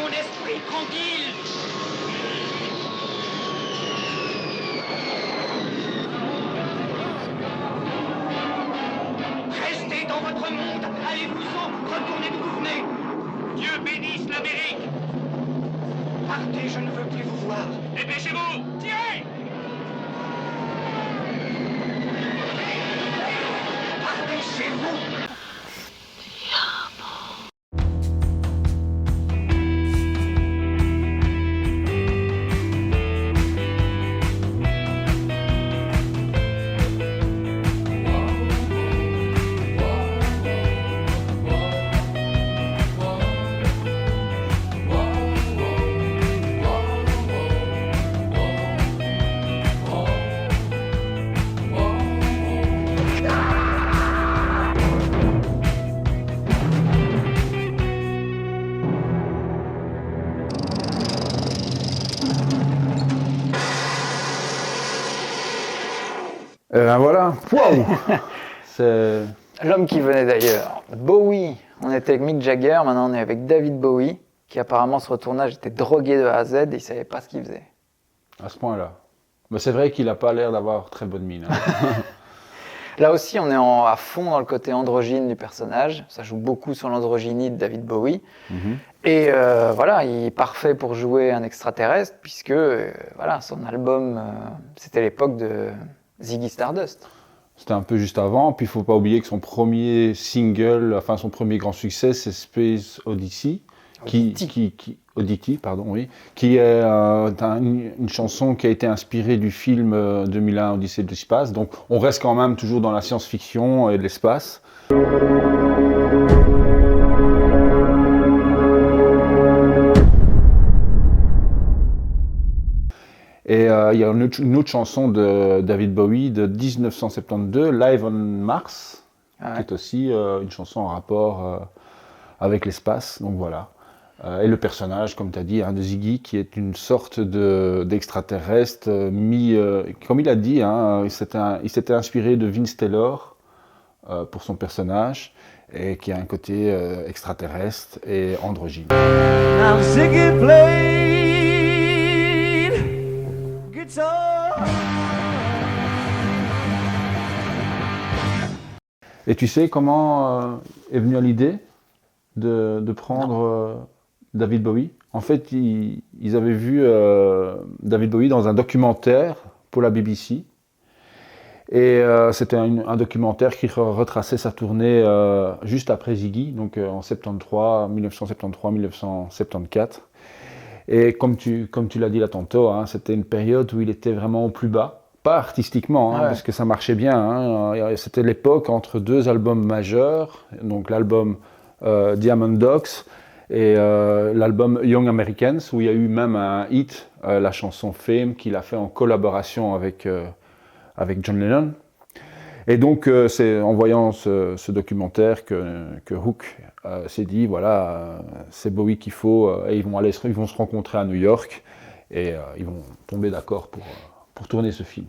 mon esprit tranquille. Restez dans votre monde. Allez-vous-en. Retournez d'où vous venez. Dieu bénisse l'Amérique. Partez, je ne veux plus vous voir. Dépêchez-vous. Tirez. Partez chez vous. Ben voilà, waouh. C'est... L'homme qui venait d'ailleurs. Bowie. On était avec Mick Jagger, maintenant on est avec David Bowie, qui apparemment sur le tournage était drogué de A à Z et il savait pas ce qu'il faisait. À ce point-là. Mais c'est vrai qu'il n'a pas l'air d'avoir très bonne mine. Hein. Là aussi, on est à fond dans le côté androgyne du personnage. Ça joue beaucoup sur l'androgynie de David Bowie. Et voilà, il est parfait pour jouer un extraterrestre, puisque voilà, son album, c'était l'époque de Ziggy Stardust. C'était un peu juste avant, puis il ne faut pas oublier que son premier single, enfin son premier grand succès, c'est Space Oddity. Oddity, pardon, oui, qui est une chanson qui a été inspirée du film 2001 Odyssée de l'espace. Donc on reste quand même toujours dans la science-fiction et de l'espace. Et il y a une autre chanson de David Bowie de 1972, Live on Mars, qui est aussi une chanson en rapport avec l'espace. Donc voilà. Et le personnage, comme tu as dit, de Ziggy, qui est une sorte d'extraterrestre, comme il a dit, il s'était inspiré de Vince Taylor pour son personnage, et qui a un côté extraterrestre et androgyne. Now Ziggy played guitar. Et tu sais comment est venue l'idée de prendre David Bowie? En fait, ils avaient vu David Bowie dans un documentaire pour la BBC. Et c'était un documentaire qui retraçait sa tournée juste après Ziggy, donc en 1974. Et comme tu l'as dit là tantôt, c'était une période où il était vraiment au plus bas. Pas artistiquement, parce que ça marchait bien. C'était l'époque entre deux albums majeurs, donc l'album Diamond Dogs et l'album Young Americans, où il y a eu même un hit, la chanson Fame, qu'il a fait en collaboration avec John Lennon. Et donc, c'est en voyant ce documentaire que Hook s'est dit, voilà, c'est Bowie qu'il faut, et ils vont se rencontrer à New York, et ils vont tomber d'accord pour tourner ce film.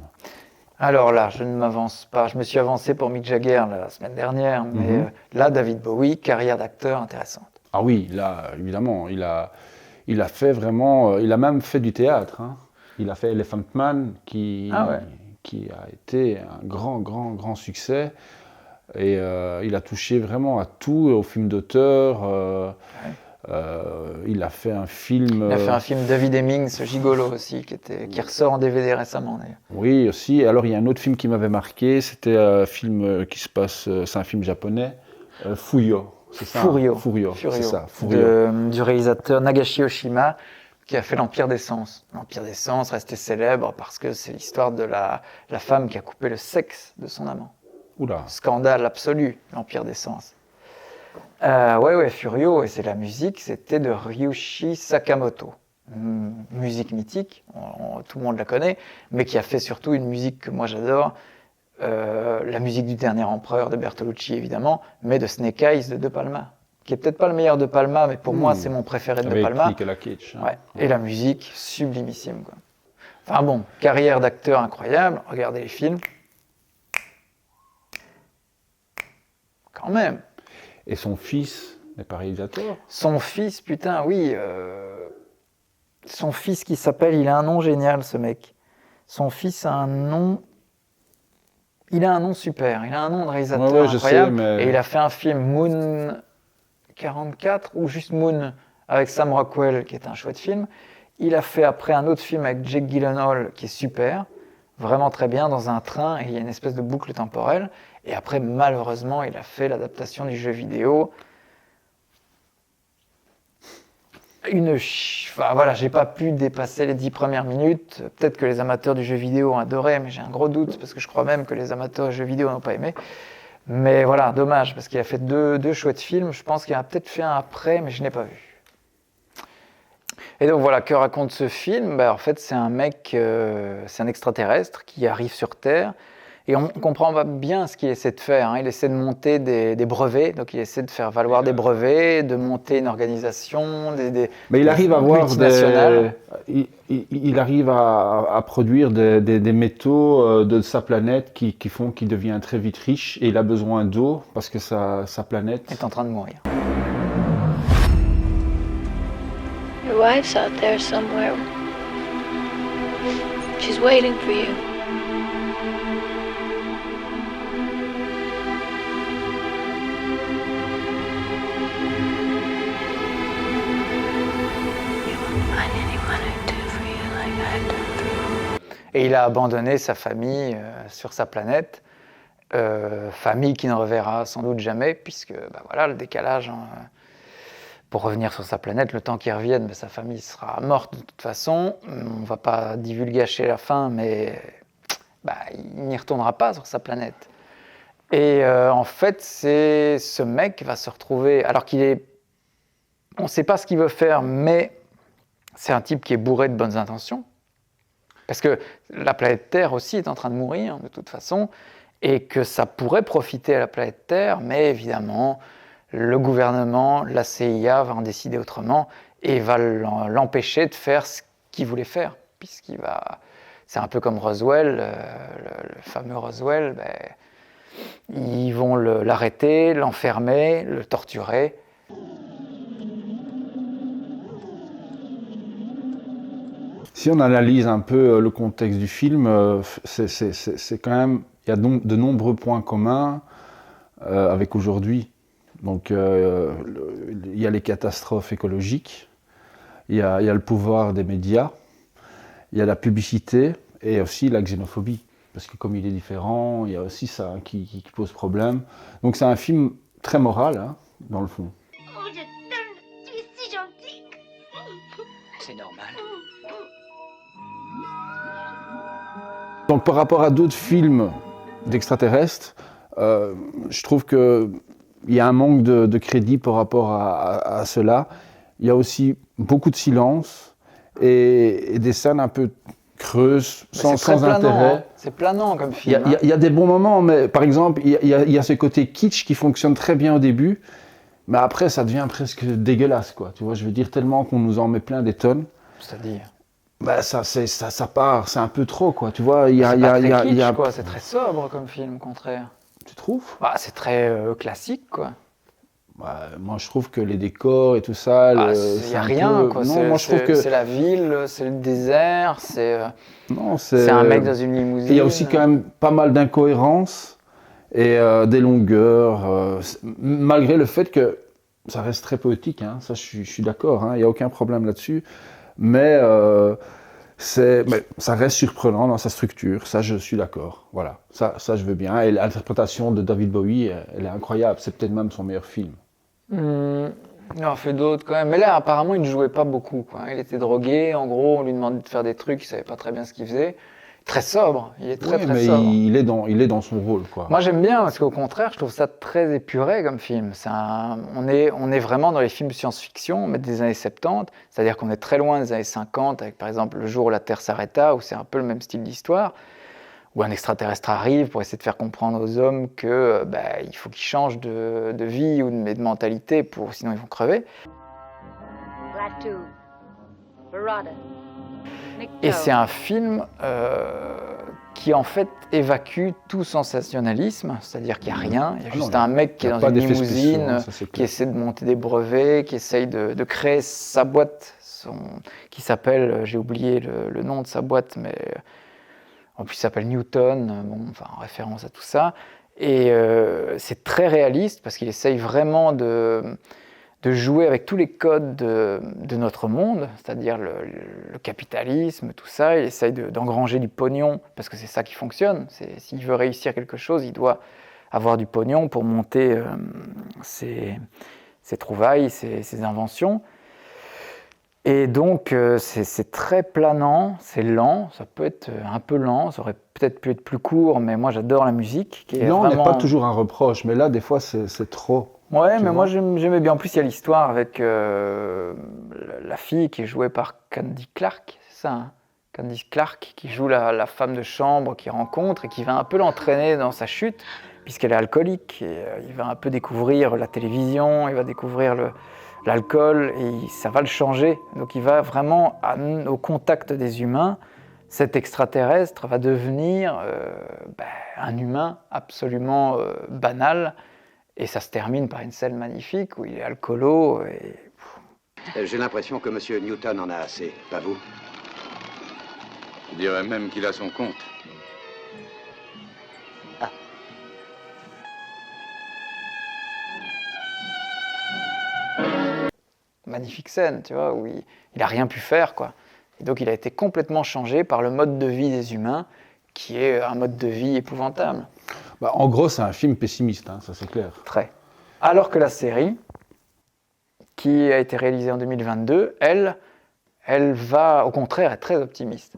Alors là, je ne m'avance pas. Je me suis avancé pour Mick Jagger la semaine dernière, mais là, David Bowie, carrière d'acteur intéressante. Ah oui, là, évidemment, il a fait vraiment, il a même fait du théâtre. Il a fait Elephant Man, qui a été un grand succès. Et il a touché vraiment à tout, au film d'auteur. Il a fait un film... Il a fait un film David Hemmings, ce gigolo aussi, qui ressort en DVD récemment d'ailleurs. Oui, aussi. Alors il y a un autre film qui m'avait marqué, c'était un film qui se passe, c'est un film japonais, Fuyo. C'est ça, Furio, c'est ça, du réalisateur Nagashi Oshima, qui a fait l'Empire des Sens. L'Empire des Sens resté célèbre parce que c'est l'histoire de la femme qui a coupé le sexe de son amant. Oula. Scandale absolu, l'Empire des Sens. Furio, et c'est la musique, c'était de Ryuichi Sakamoto. Musique mythique, tout le monde la connaît, mais qui a fait surtout une musique que moi j'adore, la musique du Dernier Empereur de Bertolucci évidemment, mais de Snake Eyes de De Palma, qui est peut-être pas le meilleur de Palma, mais pour moi c'est mon préféré de De Palma. Nicolas Cage. Et la musique sublimissime, quoi. Enfin bon, carrière d'acteur incroyable, regardez les films. Quand même. Et son fils n'est pas réalisateur. Son fils, putain, oui. Son fils qui s'appelle, il a un nom génial, ce mec. Son fils a un nom. Il a un nom super. Il a un nom de réalisateur incroyable. Je sais, mais... Et il a fait un film Moon 44 ou juste Moon avec Sam Rockwell, qui est un chouette film. Il a fait après un autre film avec Jake Gyllenhaal qui est super, vraiment très bien, dans un train, et il y a une espèce de boucle temporelle. Et après, malheureusement, il a fait l'adaptation du jeu vidéo. Enfin voilà, j'ai pas pu dépasser les 10 premières minutes. Peut-être que les amateurs du jeu vidéo ont adoré, mais j'ai un gros doute, parce que je crois même que les amateurs du jeu vidéo n'ont pas aimé. Mais voilà, dommage, parce qu'il a fait deux chouettes films. Je pense qu'il a peut-être fait un après, mais je n'ai pas vu. Et donc voilà, que raconte ce film ? En fait, c'est un mec, c'est un extraterrestre qui arrive sur Terre, et on comprend pas bien ce qu'il essaie de faire. Hein. Il essaie de monter des brevets, donc il essaie de faire valoir des brevets, de monter une organisation, Mais il arrive à avoir multinationales. il arrive à produire des métaux de sa planète qui font qu'il devient très vite riche, et il a besoin d'eau parce que sa planète est en train de mourir. Your wife's out there somewhere. She's waiting for you. You won't find anyone who'd do for you like I've done for you. Et il a abandonné sa famille sur sa planète, famille qui ne reverra sans doute jamais, puisque voilà, le décalage... Pour revenir sur sa planète, le temps qu'il revienne, sa famille sera morte de toute façon. On ne va pas divulgacher la fin, mais il n'y retournera pas sur sa planète. Et en fait, ce mec va se retrouver, alors qu'il est... On ne sait pas ce qu'il veut faire, mais c'est un type qui est bourré de bonnes intentions. Parce que la planète Terre aussi est en train de mourir, de toute façon, et que ça pourrait profiter à la planète Terre, mais évidemment... Le gouvernement, la CIA va en décider autrement et va l'empêcher de faire ce qu'il voulait faire. C'est un peu comme Roswell, le fameux Roswell, ils vont l'arrêter, l'enfermer, le torturer. Si on analyse un peu le contexte du film, c'est quand même, il y a de nombreux points communs avec aujourd'hui. Donc, il y a les catastrophes écologiques, il y a le pouvoir des médias, il y a la publicité et aussi la xénophobie. Parce que comme il est différent, il y a aussi ça qui pose problème. Donc c'est un film très moral, hein, dans le fond. Oh, je t'aime, tu es si gentil. C'est normal. Donc par rapport à d'autres films d'extraterrestres, je trouve que il y a un manque de crédit par rapport à cela. Il y a aussi beaucoup de silence et des scènes un peu creuses, sans intérêt. Hein. C'est planant comme film. Il y a des bons moments, mais par exemple, il y a ce côté kitsch qui fonctionne très bien au début, mais après ça devient presque dégueulasse, quoi. Tu vois, je veux dire, tellement qu'on nous en met plein des tonnes. C'est-à-dire ça part, c'est un peu trop, quoi. Tu vois, c'est très sobre comme film, au contraire. Tu trouves ? C'est très classique, quoi. Moi, je trouve que les décors et tout ça, il n'y a rien, quoi. Non, moi, je trouve que c'est la ville, c'est le désert, c'est c'est un mec dans une limousine. Il y a aussi quand même pas mal d'incohérences et des longueurs, malgré le fait que ça reste très poétique, hein. Ça, je suis d'accord, hein. Il n'y a aucun problème là-dessus, mais ça reste surprenant dans sa structure, ça je suis d'accord, voilà, ça je veux bien. Et l'interprétation de David Bowie, elle est incroyable, c'est peut-être même son meilleur film. Il en fait d'autres quand même, mais là apparemment il ne jouait pas beaucoup, quoi. Il était drogué, en gros on lui demandait de faire des trucs, il savait pas très bien ce qu'il faisait. Très sobre, il est très mais sobre. Il est dans son rôle, quoi. Moi j'aime bien parce qu'au contraire je trouve ça très épuré comme film. On est vraiment dans les films de science-fiction, mais des années 70, c'est-à-dire qu'on est très loin des années 50 avec par exemple Le jour où la Terre s'arrêta, où c'est un peu le même style d'histoire, où un extraterrestre arrive pour essayer de faire comprendre aux hommes que il faut qu'ils changent de vie ou de mentalité, sinon ils vont crever. Black Tube. Verada. Et c'est un film qui en fait évacue tout sensationnalisme, c'est-à-dire qu'il n'y a rien, il y a juste un mec qui est dans une limousine, qui essaie de monter des brevets, qui essaye de créer sa boîte, qui s'appelle, j'ai oublié le nom de sa boîte, mais en plus il s'appelle Newton, en référence à tout ça. Et c'est très réaliste parce qu'il essaye vraiment de jouer avec tous les codes de notre monde, c'est-à-dire le capitalisme, tout ça. Il essaye d'engranger du pognon, parce que c'est ça qui fonctionne. S'il veut réussir quelque chose, il doit avoir du pognon pour monter ses trouvailles, ses inventions. Et donc, c'est très planant, c'est lent, ça peut être un peu lent, ça aurait peut-être pu être plus court, mais moi j'adore la musique. Non, on n'est pas toujours un reproche, mais là, des fois, c'est trop. Ouais, mais moi j'aimais bien. En plus, il y a l'histoire avec la fille qui est jouée par Candy Clark, c'est ça, hein, Candy Clark, qui joue la femme de chambre qu'il rencontre et qui va un peu l'entraîner dans sa chute, puisqu'elle est alcoolique. Et, il va un peu découvrir la télévision, il va découvrir l'alcool, et ça va le changer. Donc il va vraiment au contact des humains. Cet extraterrestre va devenir un humain absolument banal. Et ça se termine par une scène magnifique où il est alcoolo et... J'ai l'impression que M. Newton en a assez, pas vous? Je dirais même qu'il a son compte. Ah. Magnifique scène, tu vois, où il a rien pu faire, quoi. Et donc il a été complètement changé par le mode de vie des humains, qui est un mode de vie épouvantable. En gros, c'est un film pessimiste, hein, ça c'est clair. Très. Alors que la série, qui a été réalisée en 2022, elle va au contraire être très optimiste.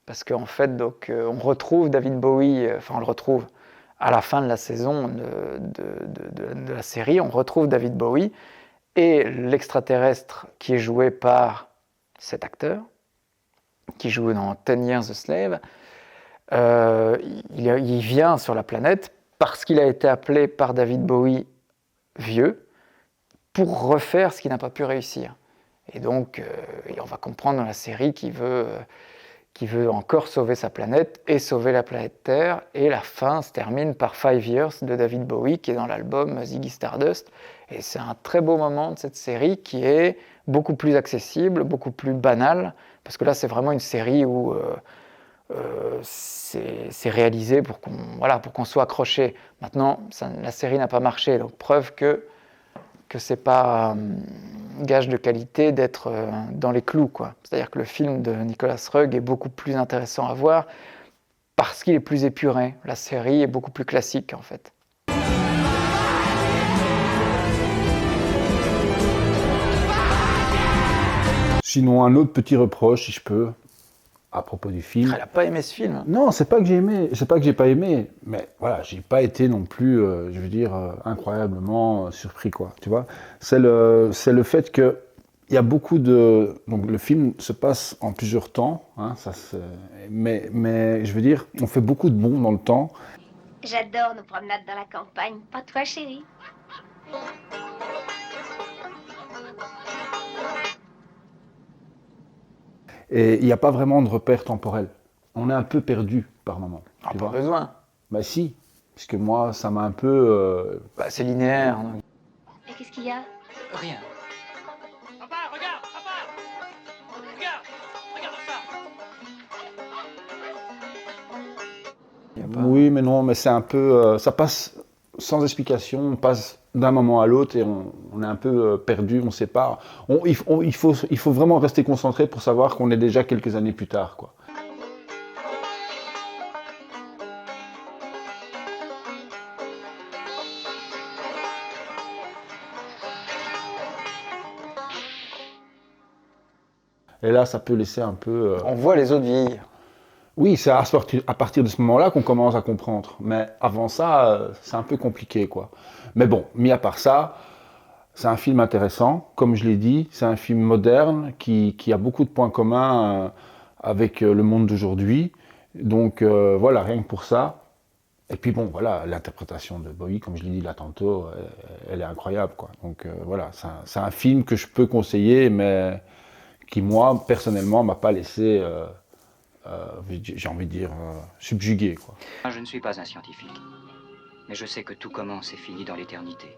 Parce qu'en fait, donc, on retrouve David Bowie, on le retrouve à la fin de la saison de la série, on retrouve David Bowie et l'extraterrestre qui est joué par cet acteur, qui joue dans 10 Years a Slave. Il vient sur la planète parce qu'il a été appelé par David Bowie vieux pour refaire ce qu'il n'a pas pu réussir. Et donc, on va comprendre dans la série qu'il veut encore sauver sa planète et sauver la planète Terre. Et la fin se termine par 5 Years de David Bowie qui est dans l'album Ziggy Stardust. Et c'est un très beau moment de cette série qui est beaucoup plus accessible, beaucoup plus banale, parce que là c'est vraiment une série où c'est réalisé pour qu'on soit accroché. Maintenant, la série n'a pas marché, donc preuve que c'est pas gage de qualité d'être dans les clous, quoi. C'est-à-dire que le film de Nicolas Roeg est beaucoup plus intéressant à voir parce qu'il est plus épuré. La série est beaucoup plus classique, en fait. Sinon, un autre petit reproche, si je peux, à propos du film. Elle n'a pas aimé ce film. Non, c'est pas que j'ai aimé, c'est pas que j'ai pas aimé, mais voilà, j'ai pas été non plus, incroyablement surpris, quoi. Tu vois, c'est le fait que il y a beaucoup de, donc le film se passe en plusieurs temps, hein, mais je veux dire, on fait beaucoup de bons dans le temps. J'adore nos promenades dans la campagne. Pas toi, chérie? Et il n'y a pas vraiment de repère temporel. On est un peu perdu par moment. Ah, pas besoin. Bah si, puisque moi, ça m'a un peu... c'est linéaire. Donc. Mais qu'est-ce qu'il y a? Rien. Papa, regarde, papa! Regarde ça! Oui, mais non, mais c'est un peu... ça passe sans explication, on passe d'un moment à l'autre et on est un peu perdu, on ne sait pas. Il faut vraiment rester concentré pour savoir qu'on est déjà quelques années plus tard, quoi. Et là, ça peut laisser un peu... On voit les autres vieillir. Oui, c'est à partir de ce moment-là qu'on commence à comprendre. Mais avant ça, c'est un peu compliqué, quoi. Mais bon, mis à part ça, c'est un film intéressant. Comme je l'ai dit, c'est un film moderne qui a beaucoup de points communs avec le monde d'aujourd'hui. Donc voilà, rien que pour ça. Et puis bon, voilà, l'interprétation de Bowie, comme je l'ai dit là tantôt, elle est incroyable, quoi. Donc voilà, c'est un film que je peux conseiller, mais qui, moi, personnellement, m'a pas laissé j'ai envie de dire, subjugué, quoi. Je ne suis pas un scientifique, mais je sais que tout commence et finit dans l'éternité.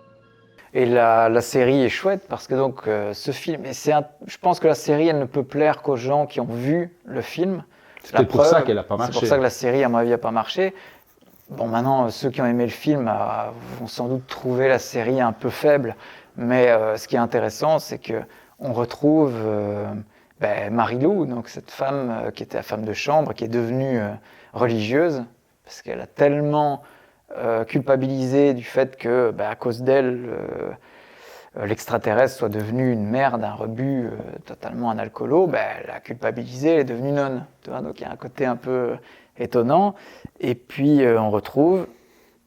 Et la série est chouette parce que donc ce film, je pense que la série, elle ne peut plaire qu'aux gens qui ont vu le film. C'est peut-être pour ça qu'elle n'a pas marché. C'est pour ça que la série, à mon avis, n'a pas marché. Bon, maintenant, ceux qui ont aimé le film vont sans doute trouver la série un peu faible. Mais ce qui est intéressant, c'est qu'on retrouve Marie-Lou, donc cette femme qui était la femme de chambre, qui est devenue religieuse, parce qu'elle a tellement culpabilisé du fait que, à cause d'elle, l'extraterrestre soit devenu une merde, un rebut, totalement un alcoolo, elle a culpabilisé, elle est devenue nonne. Tu vois, donc il y a un côté un peu étonnant. Et puis on retrouve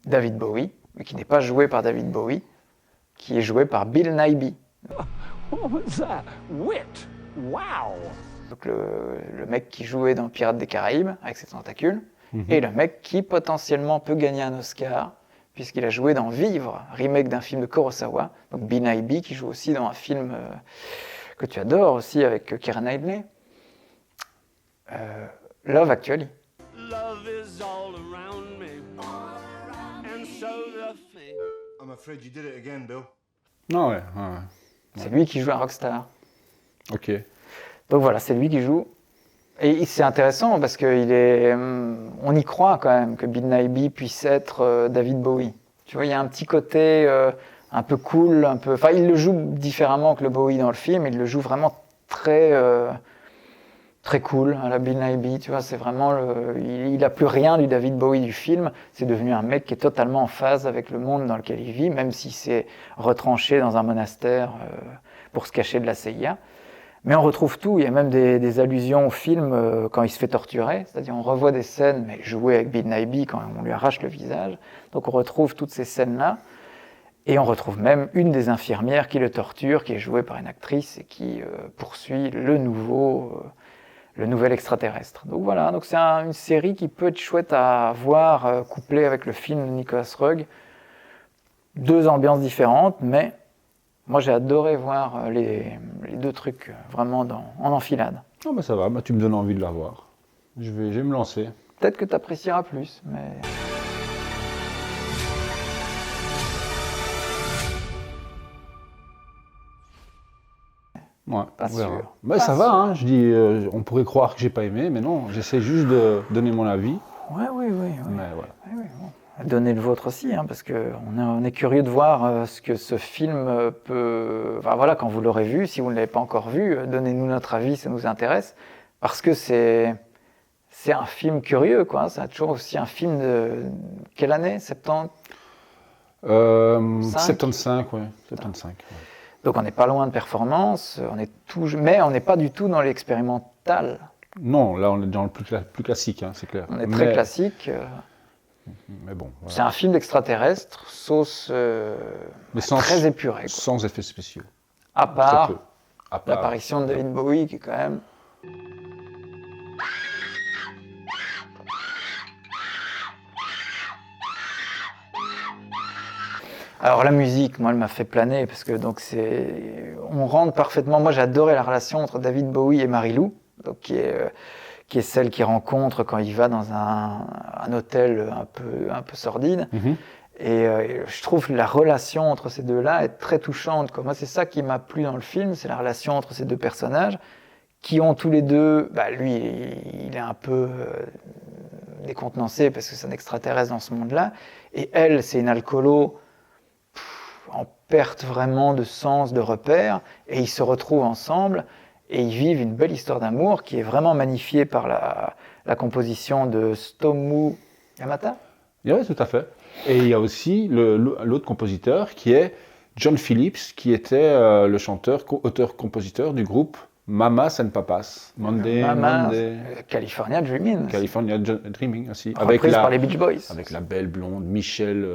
David Bowie, mais qui n'est pas joué par David Bowie, qui est joué par Bill Nighy. What was that? Wit! Wow! Donc le mec qui jouait dans Pirates des Caraïbes, avec ses tentacules, et le mec qui potentiellement peut gagner un Oscar, puisqu'il a joué dans Vivre, remake d'un film de Kurosawa, donc Bill Nighy, qui joue aussi dans un film que tu adores aussi, avec Keira Knightley, Love Actually. Love is all around me, and so the thing. I'm afraid you did it again, Bill. Non, ouais. C'est lui qui joue un rockstar. Ok. Donc voilà, c'est lui qui joue. Et c'est intéressant parce on y croit quand même que Bill Nighy puisse être David Bowie. Tu vois, il y a un petit côté un peu cool, enfin, il le joue différemment que le Bowie dans le film. Il le joue vraiment très cool à la Bill Nighy. Tu vois, c'est vraiment il a plus rien du David Bowie du film. C'est devenu un mec qui est totalement en phase avec le monde dans lequel il vit, même s'il s'est retranché dans un monastère pour se cacher de la CIA. Mais on retrouve tout, il y a même des allusions au film quand il se fait torturer, c'est-à-dire on revoit des scènes, mais jouées avec Bill Nighy quand on lui arrache le visage, donc on retrouve toutes ces scènes-là, et on retrouve même une des infirmières qui le torture, qui est jouée par une actrice et qui poursuit le nouvel extraterrestre. Donc voilà, donc c'est une série qui peut être chouette à voir, couplée avec le film de Nicolas Roeg. Deux ambiances différentes, mais moi, j'ai adoré voir les deux trucs vraiment en enfilade. Ah bah ça va, tu me donnes envie de la voir. Je vais me lancer. Peut-être que tu apprécieras plus, mais... Ouais, pas sûr. Mais ça va, hein, je dis, on pourrait croire que j'ai pas aimé, mais non, j'essaie juste de donner mon avis. Oui. Mais voilà. Oui, bon. Donner le vôtre aussi, hein, parce qu'on est curieux de voir ce que ce film peut... Enfin voilà, quand vous l'aurez vu, si vous ne l'avez pas encore vu, donnez-nous notre avis, ça nous intéresse, parce que c'est un film curieux, quoi. C'est toujours aussi un film de... Quelle année? 70 75, ouais. 75. Ouais. Donc on n'est pas loin de performance, mais on n'est pas du tout dans l'expérimental. Non, là on est dans le plus classique, hein, c'est clair. On est très classique. Mais bon, voilà. C'est un film d'extraterrestre, sauce très épurée. Quoi. Sans effets spéciaux. À part part l'apparition de David Bowie, qui est quand même... Alors la musique, moi, elle m'a fait planer, parce que donc on rentre parfaitement... Moi, j'ai adoré la relation entre David Bowie et Marie-Lou, donc qui est celle qu'il rencontre quand il va dans un hôtel un peu sordide. Et je trouve la relation entre ces deux-là est très touchante, quoi. Moi, c'est ça qui m'a plu dans le film, c'est la relation entre ces deux personnages, qui ont tous les deux... lui, il est un peu décontenancé, parce que c'est un extraterrestre dans ce monde-là. Et elle, c'est une alcoolo en perte vraiment de sens, de repère. Et ils se retrouvent ensemble. Et ils vivent une belle histoire d'amour qui est vraiment magnifiée par la composition de Stomu Yamata. Oui, tout à fait. Et il y a aussi l'autre compositeur qui est John Phillips, qui était le chanteur, auteur-compositeur du groupe Mamas and Papas. Monday. California Dreaming. California Dreaming aussi. Reprise par les Beach Boys. Avec la belle blonde Michelle,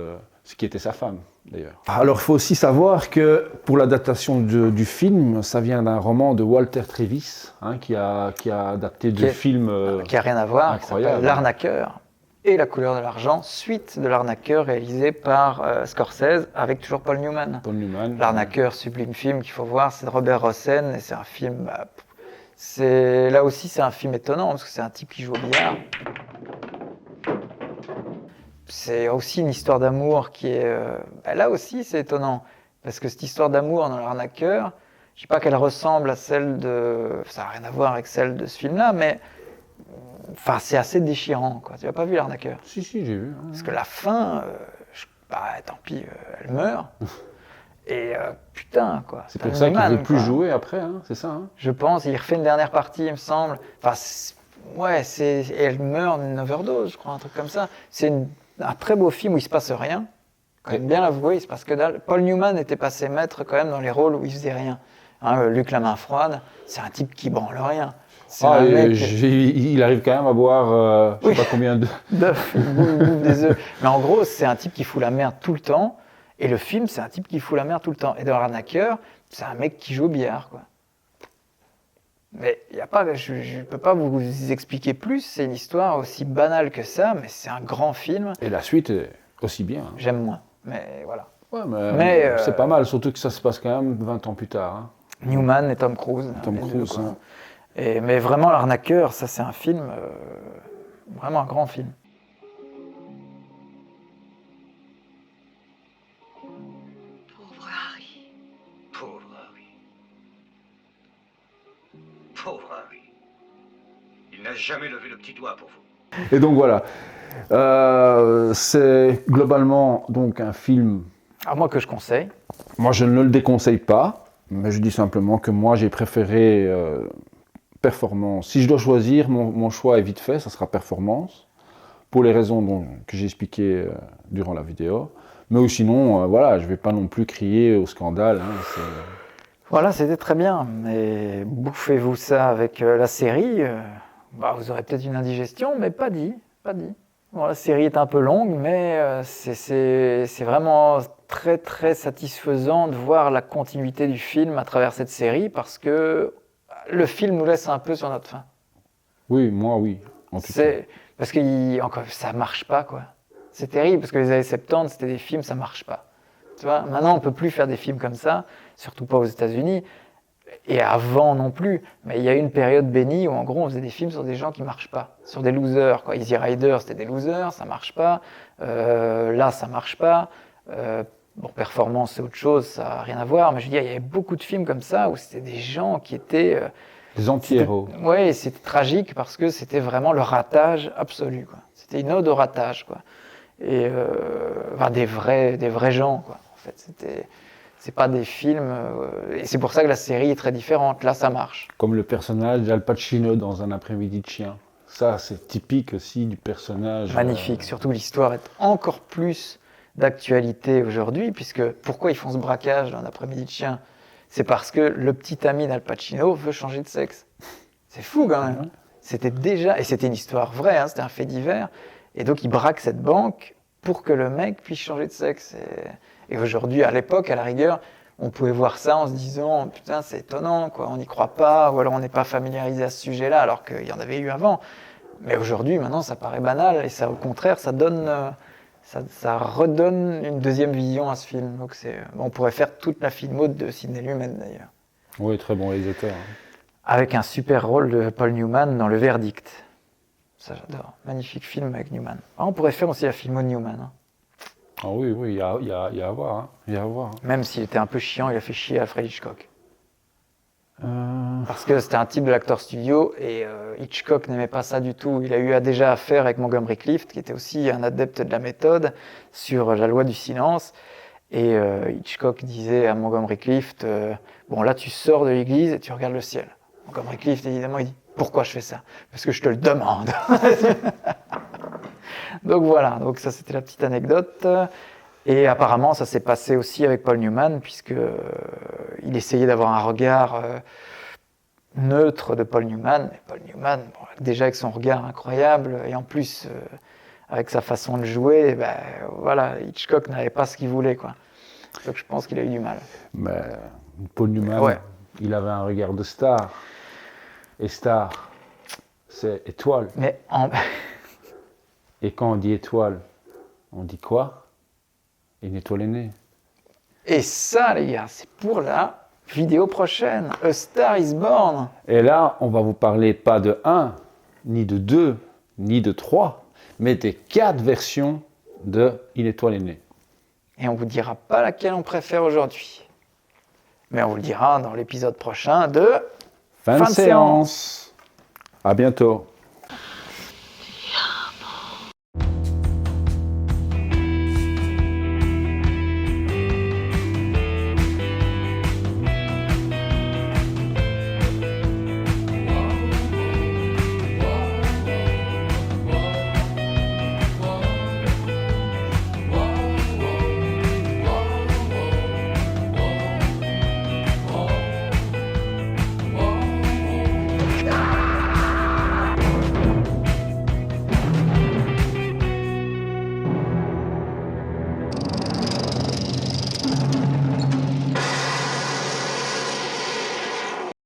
ce qui était sa femme d'ailleurs. Alors il faut aussi savoir que pour l'adaptation du film, ça vient d'un roman de Walter Travis, hein, qui a adapté deux films qui n'a rien à voir, incroyable. L'Arnaqueur et La couleur de l'argent, suite de L'Arnaqueur réalisé par Scorsese avec toujours Paul Newman. Paul Newman. L'Arnaqueur, sublime film qu'il faut voir, c'est de Robert Rossen et c'est un film... Là aussi, c'est un film étonnant parce que c'est un type qui joue au billard. C'est aussi une histoire d'amour qui est... là aussi, c'est étonnant. Parce que cette histoire d'amour dans L'Arnaqueur, je ne dis pas qu'elle ressemble à celle de... Ça n'a rien à voir avec celle de ce film-là, mais enfin, c'est assez déchirant, quoi. Tu n'as pas vu L'Arnaqueur? Si, j'ai vu. Parce que la fin, tant pis, elle meurt. Et putain, quoi. C'est pour ça qu'il ne veut plus jouer après, hein, c'est ça, hein? Je pense, il refait une dernière partie, il me semble. Enfin, et elle meurt d'une overdose, je crois, un truc comme ça. C'est un très beau film où il se passe rien. Quand même bien l'avouer, il se passe que dalle. Paul Newman était passé maître quand même dans les rôles où il faisait rien. Hein, Luc la main froide, c'est un type qui branle rien. Il arrive quand même à boire, je sais pas combien d'œufs, il bouffe des œufs. Mais en gros, c'est un type qui fout la merde tout le temps. Et le film, c'est un type qui fout la merde tout le temps. Et dans L'Arnaqueur, c'est un mec qui joue au billard, quoi. Mais y a pas, je ne peux pas vous expliquer plus. C'est une histoire aussi banale que ça, mais c'est un grand film. Et la suite est aussi bien. Hein. J'aime moins, mais voilà. Ouais, mais c'est pas mal, surtout que ça se passe quand même 20 ans plus tard. Hein. Newman et Tom Cruise. Tom Cruise, hein. Mais vraiment, L'Arnaqueur, ça c'est un film, vraiment un grand film. Pauvre Harry. Pauvre Harry. Pauvre Harry. Il n'a jamais levé le petit doigt pour vous. Et donc voilà. C'est globalement donc un film. Alors moi que je conseille. Moi je ne le déconseille pas, mais je dis simplement que moi j'ai préféré Performance. Si je dois choisir, mon choix est vite fait, ça sera Performance, pour les raisons que j'ai expliquées durant la vidéo. Mais sinon, voilà, je ne vais pas non plus crier au scandale. Hein, voilà, c'était très bien, mais bouffez-vous ça avec la série, vous aurez peut-être une indigestion, mais pas dit. Bon, la série est un peu longue, mais c'est vraiment très très satisfaisant de voir la continuité du film à travers cette série, parce que le film nous laisse un peu sur notre faim. Oui, moi oui. Parce que ça marche pas, quoi. C'est terrible, parce que les années 70, c'était des films, ça marche pas. Tu vois, maintenant, on peut plus faire des films comme ça, surtout pas aux États-Unis, et avant non plus. Mais il y a eu une période bénie où, en gros, on faisait des films sur des gens qui marchent pas, sur des losers, quoi. Easy Rider, c'était des losers, ça marche pas. Là, ça marche pas. Performance, c'est autre chose, ça n'a rien à voir. Mais je veux dire, il y avait beaucoup de films comme ça où c'était des gens qui étaient... des anti-héros. Oui, c'était tragique parce que c'était vraiment le ratage absolu, quoi. C'était une ode au ratage, quoi. Et des vrais gens, quoi. En fait, c'est pas des films... et c'est pour ça que la série est très différente. Là, ça marche. Comme le personnage d'Al Pacino dans Un après-midi de chien. Ça, c'est typique aussi du personnage... Magnifique. Surtout, l'histoire est encore plus d'actualité aujourd'hui, puisque pourquoi ils font ce braquage dans Un après-midi de chien? C'est parce que le petit ami d'Al Pacino veut changer de sexe. C'est fou quand même. C'était déjà... Et c'était une histoire vraie, hein, c'était un fait divers. Et donc, il braque cette banque pour que le mec puisse changer de sexe. Et aujourd'hui, à l'époque, à la rigueur, on pouvait voir ça en se disant « Putain, c'est étonnant, quoi, on n'y croit pas, ou alors on n'est pas familiarisé à ce sujet-là, alors qu'il y en avait eu avant. » Mais aujourd'hui, maintenant, ça paraît banal, et ça, au contraire, ça redonne une deuxième vision à ce film. Donc on pourrait faire toute la filmo de Sidney Lumet, d'ailleurs. Oui, très bon réalisateur. Hein. Avec un super rôle de Paul Newman dans Le Verdict. Ça, j'adore. Magnifique film avec Newman. On pourrait faire aussi la filmo de Newman. Hein. Ah oui, il y a à voir. Hein. Il y a à voir. Hein. Même s'il était un peu chiant, il a fait chier Alfred Hitchcock. Parce que c'était un type de l'acteur studio et Hitchcock n'aimait pas ça du tout. Il a eu déjà affaire avec Montgomery Clift, qui était aussi un adepte de la méthode sur la loi du silence. Et Hitchcock disait à Montgomery Clift, bon là tu sors de l'église et tu regardes le ciel. Montgomery Clift évidemment il dit, pourquoi je fais ça? Parce que je te le demande. Donc voilà, donc ça c'était la petite anecdote. Et apparemment, ça s'est passé aussi avec Paul Newman, puisqu'il essayait d'avoir un regard neutre de Paul Newman. Et Paul Newman, déjà avec son regard incroyable, et en plus avec sa façon de jouer, voilà, Hitchcock n'avait pas ce qu'il voulait, quoi. Donc je pense qu'il a eu du mal. Mais Paul Newman, il avait un regard de star. Et star, c'est étoile. Et quand on dit étoile, on dit quoi? Une étoile est née. Et ça, les gars, c'est pour la vidéo prochaine. A Star is Born. Et là, on va vous parler pas de 1, ni de 2, ni de 3, mais des 4 versions de Il est toi l'aîné. Et on vous dira pas laquelle on préfère aujourd'hui. Mais on vous le dira dans l'épisode prochain de Fin de séance. À bientôt.